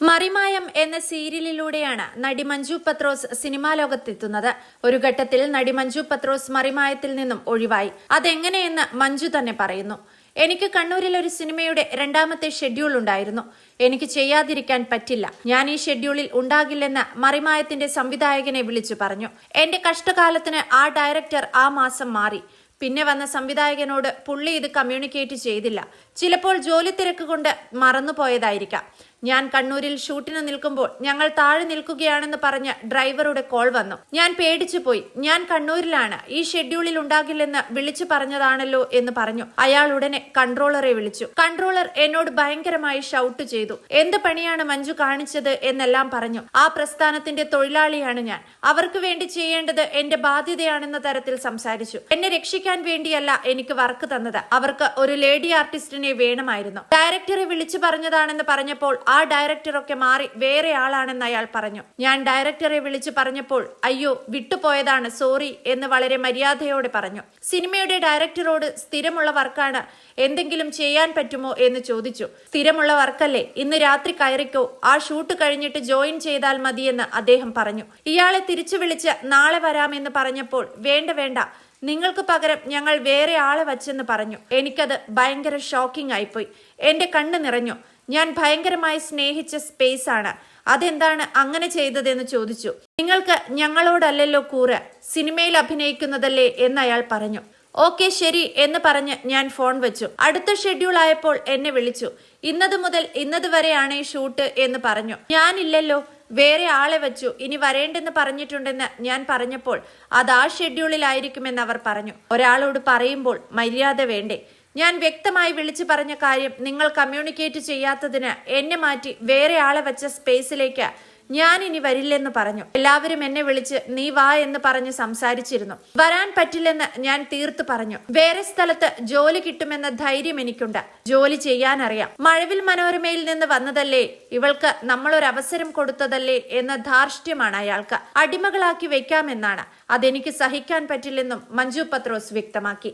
മറിമായം എന്ന സീരിയലിലൂടെയാണ് നടി മഞ്ജു പത്രോസ് സിനിമാ ലോകത്തെത്തുന്നത്. ഒരു ഘട്ടത്തിൽ നടി മഞ്ജു പത്രോസ് മറിമായത്തിൽ നിന്നും ഒഴിവായി. അതെങ്ങനെയെന്ന് മഞ്ജു തന്നെ പറയുന്നു. എനിക്ക് കണ്ണൂരിൽ ഒരു സിനിമയുടെ രണ്ടാമത്തെ ഷെഡ്യൂൾ ഉണ്ടായിരുന്നു. എനിക്ക് ചെയ്യാതിരിക്കാൻ പറ്റില്ല. ഞാൻ ഈ ഷെഡ്യൂളിൽ ഉണ്ടാകില്ലെന്ന് മറിമായത്തിന്റെ സംവിധായകനെ വിളിച്ചു പറഞ്ഞു. എന്റെ കഷ്ടകാലത്തിന് ആ ഡയറക്ടർ ആ മാസം മാറി. പിന്നെ വന്ന സംവിധായകനോട് പുള്ളി ഇത് കമ്മ്യൂണിക്കേറ്റ് ചെയ്തില്ല. ചിലപ്പോൾ ജോലി തിരക്ക് കൊണ്ട് മറന്നുപോയതായിരിക്കാം. ഞാൻ കണ്ണൂരിൽ ഷൂട്ടിന് നിൽക്കുമ്പോൾ ഞങ്ങൾ താഴെ നിൽക്കുകയാണെന്ന് പറഞ്ഞ ഡ്രൈവറുടെ കോൾ വന്നു. ഞാൻ പേടിച്ചു പോയി. ഞാൻ കണ്ണൂരിലാണ്, ഈ ഷെഡ്യൂളിൽ ഉണ്ടാകില്ലെന്ന് വിളിച്ചു പറഞ്ഞതാണല്ലോ എന്ന് പറഞ്ഞു. അയാൾ ഉടനെ കൺട്രോളറെ വിളിച്ചു. കൺട്രോളർ എന്നോട് ഭയങ്കരമായി ഷൗട്ട് ചെയ്തു. എന്ത് പണിയാണ് മഞ്ജു കാണിച്ചത് എന്നെല്ലാം പറഞ്ഞു. ആ പ്രസ്ഥാനത്തിന്റെ തൊഴിലാളിയാണ് ഞാൻ. അവർക്ക് വേണ്ടി ചെയ്യേണ്ടത് എന്റെ ബാധ്യതയാണെന്ന തരത്തിൽ സംസാരിച്ചു. എന്നെ രക്ഷിക്കാൻ വേണ്ടിയല്ല എനിക്ക് വർക്ക് തന്നത്. അവർക്ക് ഒരു ലേഡി ആർട്ടിസ്റ്റിനെ വേണമായിരുന്നു. ഡയറക്ടറെ വിളിച്ചു പറഞ്ഞതാണെന്ന് പറഞ്ഞപ്പോൾ ആ ഡയറക്ടറൊക്കെ മാറി വേറെ ആളാണെന്ന് അയാൾ പറഞ്ഞു. ഞാൻ ഡയറക്ടറെ വിളിച്ചു പറഞ്ഞപ്പോൾ അയ്യോ വിട്ടുപോയതാണ്, സോറി എന്ന് വളരെ മര്യാദയോടെ പറഞ്ഞു. സിനിമയുടെ ഡയറക്ടറോട് സ്ഥിരമുള്ള വർക്കാണ്, എന്തെങ്കിലും ചെയ്യാൻ പറ്റുമോ എന്ന് ചോദിച്ചു. സ്ഥിരമുള്ള വർക്കല്ലേ, ഇന്ന് രാത്രി കയറിക്കോ, ആ ഷൂട്ട് കഴിഞ്ഞിട്ട് ജോയിൻ ചെയ്താൽ മതിയെന്ന് അദ്ദേഹം പറഞ്ഞു. ഇയാളെ തിരിച്ചു വിളിച്ച് നാളെ വരാമെന്ന് പറഞ്ഞപ്പോൾ വേണ്ട വേണ്ട, നിങ്ങൾക്ക് പകരം ഞങ്ങൾ വേറെ ആളെ വച്ചെന്ന് പറഞ്ഞു. എനിക്കത് ഭയങ്കര ഷോക്കിംഗ് ആയിപ്പോയി. എന്റെ കണ്ണ് നിറഞ്ഞു. ഞാൻ ഭയങ്കരമായി സ്നേഹിച്ച സ്പേസ് ആണ്. അതെന്താണ് അങ്ങനെ ചെയ്തതെന്ന് ചോദിച്ചു. നിങ്ങൾക്ക് ഞങ്ങളോടല്ലല്ലോ കൂറ്, സിനിമയിൽ അഭിനയിക്കുന്നതല്ലേ എന്ന് അയാൾ പറഞ്ഞു. ഓക്കെ ശരി എന്ന് പറഞ്ഞ് ഞാൻ ഫോൺ വെച്ചു. അടുത്ത ഷെഡ്യൂൾ ആയപ്പോൾ എന്നെ വിളിച്ചു. ഇന്നത് മുതൽ ഇന്നത് വരെയാണ് ഈ ഷൂട്ട് എന്ന് പറഞ്ഞു. ഞാനില്ലല്ലോ, വേറെ ആളെ വെച്ചു, ഇനി വരേണ്ടെന്ന് പറഞ്ഞിട്ടുണ്ടെന്ന് ഞാൻ പറഞ്ഞപ്പോൾ അത് ആ ഷെഡ്യൂളിലായിരിക്കുമെന്ന് അവർ പറഞ്ഞു. ഒരാളോട് പറയുമ്പോൾ മര്യാദ വേണ്ടേ? ഞാൻ വ്യക്തമായി വിളിച്ചു പറഞ്ഞ കാര്യം നിങ്ങൾ കമ്മ്യൂണിക്കേറ്റ് ചെയ്യാത്തതിന് എന്നെ മാറ്റി വേറെ ആളെ വെച്ച സ്പേസിലേക്ക് ഞാൻ ഇനി വരില്ലെന്ന് പറഞ്ഞു. എല്ലാവരും എന്നെ വിളിച്ച് നീ വാ എന്ന് പറഞ്ഞ് സംസാരിച്ചിരുന്നു. വരാൻ പറ്റില്ലെന്ന് ഞാൻ തീർത്തു പറഞ്ഞു. വേറെ സ്ഥലത്ത് ജോലി കിട്ടുമെന്ന ധൈര്യം എനിക്കുണ്ട്. ജോലി ചെയ്യാനറിയാം. മഴവിൽ മനോരമയിൽ നിന്ന് വന്നതല്ലേ, ഇവൾക്ക് നമ്മളൊരവസരം കൊടുത്തതല്ലേ എന്ന ധാർഷ്ട്യമാണ് അയാൾക്ക്. അടിമകളാക്കി വെക്കാമെന്നാണ്. അതെനിക്ക് സഹിക്കാൻ പറ്റില്ലെന്നും മഞ്ജു പത്രോസ് വ്യക്തമാക്കി.